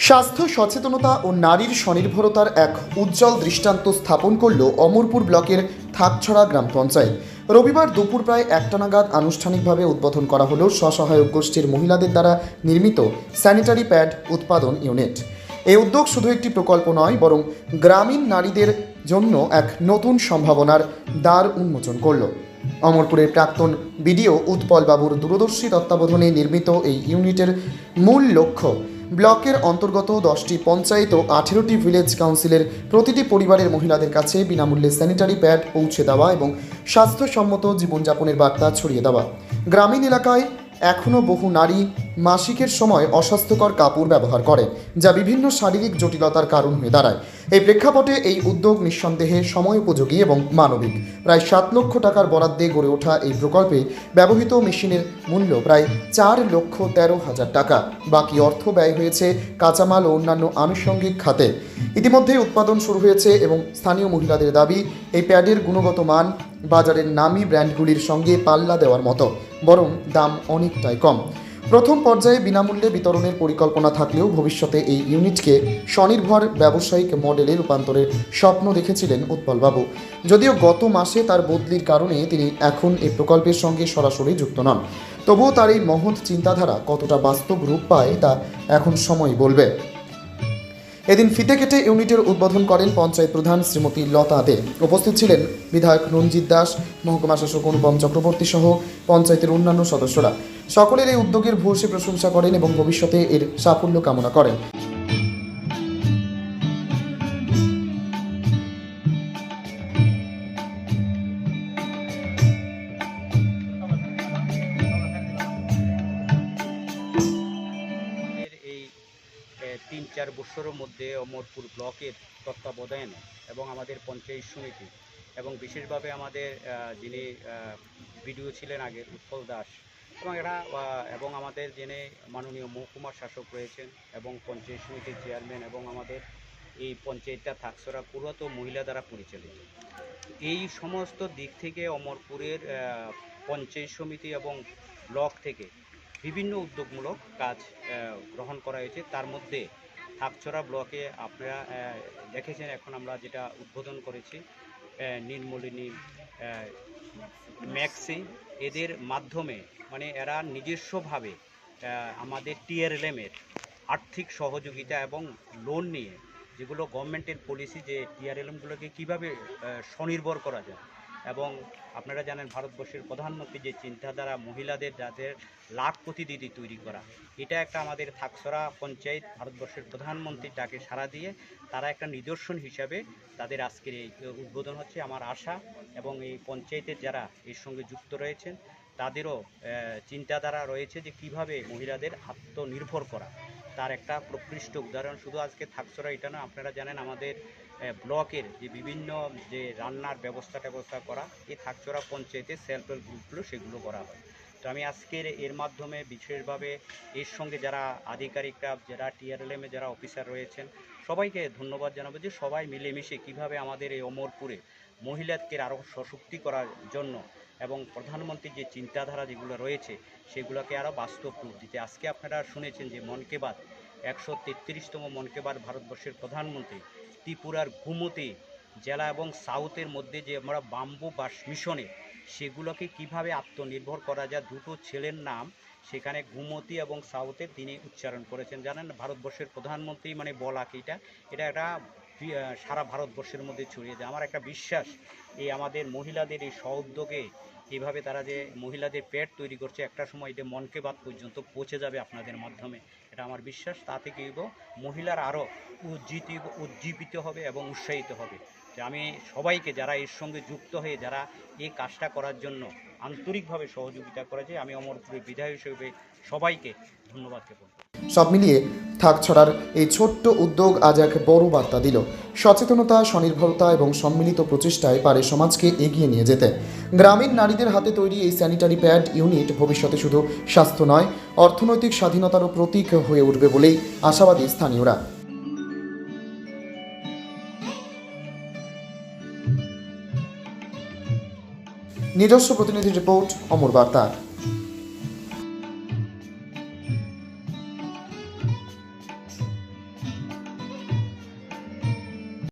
স্বাস্থ্য সচেতনতা ও নারীর স্বনির্ভরতার এক উজ্জ্বল দৃষ্টান্ত স্থাপন করল অমরপুর ব্লকের থাকছড়া গ্রাম পঞ্চায়েত। রবিবার দুপুর প্রায় 1টা নাগাদ আনুষ্ঠানিকভাবে উদ্বোধন করা হলো স্বসহায়ক গোষ্ঠীর মহিলাদের দ্বারা নির্মিত স্যানিটারি প্যাড উৎপাদন ইউনিট। এই উদ্যোগ শুধু একটি প্রকল্প নয়, বরং গ্রামীণ নারীদের জন্য এক নতুন সম্ভাবনার দ্বার উন্মোচন করল। অমরপুরের প্রাক্তন বিডিও উৎপল বাবুর দূরদর্শী তত্ত্বাবধানে নির্মিত এই ইউনিটের মূল লক্ষ্য ব্লকের অন্তর্গত 10টি পঞ্চায়েত ও 18টি ভিলেজ কাউন্সিলের প্রতিটি পরিবারের মহিলাদের কাছে বিনামূল্যে স্যানিটারি প্যাড পৌঁছে দেওয়া এবং স্বাস্থ্যসম্মত জীবনযাপনের বার্তা ছড়িয়ে দেওয়া। গ্রামীণ এলাকায় এখনও বহু নারী মাসিকের সময় অস্বাস্থ্যকর কাপড় ব্যবহার করে, যা বিভিন্ন শারীরিক জটিলতার কারণ হয়ে দাঁড়ায়। এই প্রেক্ষাপটে এই উদ্যোগ নিঃসন্দেহে সময় উপযোগী এবং মানবিক। প্রায় 7 লক্ষ টাকার বরাদ্দে গড়ে ওঠা এই প্রকল্পে ব্যবহৃত মেশিনের মূল্য প্রায় 4,13,000 টাকা। বাকি অর্থ ব্যয় হয়েছে কাঁচামাল ও অন্যান্য আনুষঙ্গিক খাতে। ইতিমধ্যেই উৎপাদন শুরু হয়েছে এবং স্থানীয় মহিলাদের দাবি, এই প্যাডের গুণগত মান বাজারের নামী ব্র্যান্ডগুলির সঙ্গে পাল্লা দেওয়ার মতো, বরং দাম অনেকটাই কম। প্রথম পর্যায়ে বিনামূল্যে বিতরণের পরিকল্পনা থাকলেও ভবিষ্যতে এই ইউনিটকে স্বনির্ভর ব্যবসায়িক মডেলে রূপান্তরের স্বপ্ন দেখেছিলেন উৎপলবাবু। যদিও গত মাসে তার বদলির কারণে তিনি এখন এই প্রকল্পের সঙ্গে সরাসরি যুক্ত নন, তবুও তার এই মহৎ চিন্তাধারা কতটা বাস্তব রূপ পায় তা এখন সময় বলবে। এদিন ফিতে কেটে ইউনিটের উদ্বোধন করেন পঞ্চায়েত প্রধান শ্রীমতী লতা দে। উপস্থিত ছিলেন বিধায়ক রঞ্জিত দাস, মহকুমা শাসক অনুপম চক্রবর্তী সহ পঞ্চায়েতের অন্যান্য সদস্যরা। সকলের এই উদ্যোগের ভূয়সী প্রশংসা করেন এবং ভবিষ্যতে এর সাফল্য কামনা করেন। এই 3-4 বছরের মধ্যে অমরপুর ব্লকের তত্ত্বাবধানে এবং আমাদের পঞ্চায়েত সমিতি এবং বিশেষভাবে আমাদের যিনি বিডিও ছিলেন আগে উৎপল দাস এবং আমাদের যিনি মাননীয় মহকুমা শাসক রয়েছেন এবং পঞ্চায়েত সমিতির চেয়ারম্যান এবং আমাদের এই পঞ্চায়েতটা থাকছড়া পুরোত মহিলা দ্বারা পরিচালিত। এই সমস্ত দিক থেকে অমরপুরের পঞ্চায়েত সমিতি এবং ব্লক থেকে বিভিন্ন উদ্যোগমূলক কাজ গ্রহণ করা হয়েছে। তার মধ্যে থাকছড়া ব্লকে আপনারা দেখেছেন, এখন আমরা যেটা উদ্বোধন করেছি নীলমণি ম্যাক্সি, এদের মাধ্যমে মানে এরা নিজস্বভাবে আমাদের TRLM-এর আর্থিক সহযোগিতা এবং লোন নিয়ে, যেগুলো গভর্নমেন্টের পলিসি যে TRLM-গুলোকে কীভাবে স্বনির্ভর করা যায়। এবং আপনারা জানেন ভারতবর্ষের প্রধানমন্ত্রী যে চিন্তাধারা মহিলাদের যাদের লাখপতি দিদি তৈরি করা, এটা একটা আমাদের থাকছড়া পঞ্চায়েত ভারতবর্ষের প্রধানমন্ত্রীর ডাকে সাড়া দিয়ে তারা একটা নিদর্শন হিসাবে তাদের আজকের এই উদ্বোধন হচ্ছে। আমার আশা এবং এই পঞ্চায়েতের যারা এর সঙ্গে যুক্ত রয়েছেন তাদেরও চিন্তাধারা রয়েছে যে কিভাবে মহিলাদের আত্মনির্ভর করা, তার একটা প্রকৃষ্ট উদাহরণ। শুধু আজকে থাকছড়া এটা না, আপনারা জানেন আমাদের ব্লকের যে বিভিন্ন যে রান্নার ব্যবস্থা করা, এই থাকছড়া পঞ্চায়েতে সেলফ হেল্প গ্রুপগুলো সেগুলো করা হয়। তো আমি আজকের এর মাধ্যমে বিশেষভাবে এর সঙ্গে যারা আধিকারিকরা, যারা TRLM-এ যারা অফিসার রয়েছেন, সবাইকে ধন্যবাদ জানাবো যে সবাই মিলেমিশে কিভাবে আমাদের এই অমরপুরে মহিলাদের আরও সশক্তি করার জন্য এবং প্রধানমন্ত্রীর যে চিন্তাধারা যেগুলো রয়েছে সেগুলোকে আরও বাস্তব রূপ দিতে। আজকে আপনারা শুনেছেন যে মন কি বাত 133তম মন কি বাত ভারতবর্ষের প্রধানমন্ত্রী ত্রিপুরার ঘুমতি জেলা এবং সাউথের মধ্যে যে আমরা বাম্বু বাস মিশনে সেগুলোকে কিভাবে আত্মনির্ভর করা যায়, দুটো ছেলের নাম সেখানে ঘুমতি এবং সাউথে তিনি উচ্চারণ করেছেন। জানেন ভারতবর্ষের প্রধানমন্ত্রী মানে বলা কি এটা একটা সারা ভারতবর্ষের মধ্যে ছড়িয়ে যায়। আমার একটা বিশ্বাস এই আমাদের মহিলাদের এই সহউদ্যোগে এইভাবে তারা যে মহিলাদের পেট তৈরি করছে, একটা সময় এটা মন কি বাত পর্যন্ত পৌঁছে যাবে আপনাদের মাধ্যমে, এটা আমার বিশ্বাস। তাতে কি হইব, মহিলার আরও উজ্জীবিত হবে এবং উৎসাহিত হবে। যে আমি সবাইকে যারা এর সঙ্গে যুক্ত হয়ে যারা এই কাজটা করার জন্য আন্তরিকভাবে সহযোগিতা করেছে, আমি অমরপুরের বিধায়ক হিসেবে সবাইকে ধন্যবাদ জ্ঞাপন। সব মিলিয়ে থাকছড়ার এই ছোট্ট উদ্যোগ আজ এক বড় বার্তা দিল। সচেতনতা, স্বনির্ভরতা এবং সম্মিলিত প্রচেষ্টায় পারে সমাজকে এগিয়ে নিয়ে যেতে। গ্রামীণ নারীদের হাতে তৈরি এই স্যানিটারি প্যাড ইউনিট ভবিষ্যতে শুধু স্বাস্থ্য নয়, অর্থনৈতিক স্বাধীনতারও প্রতীক হয়ে উঠবে বলেই আশাবাদী স্থানীয়রা। নিজস্ব প্রতিনিধি রিপোর্ট, অমর বার্তা।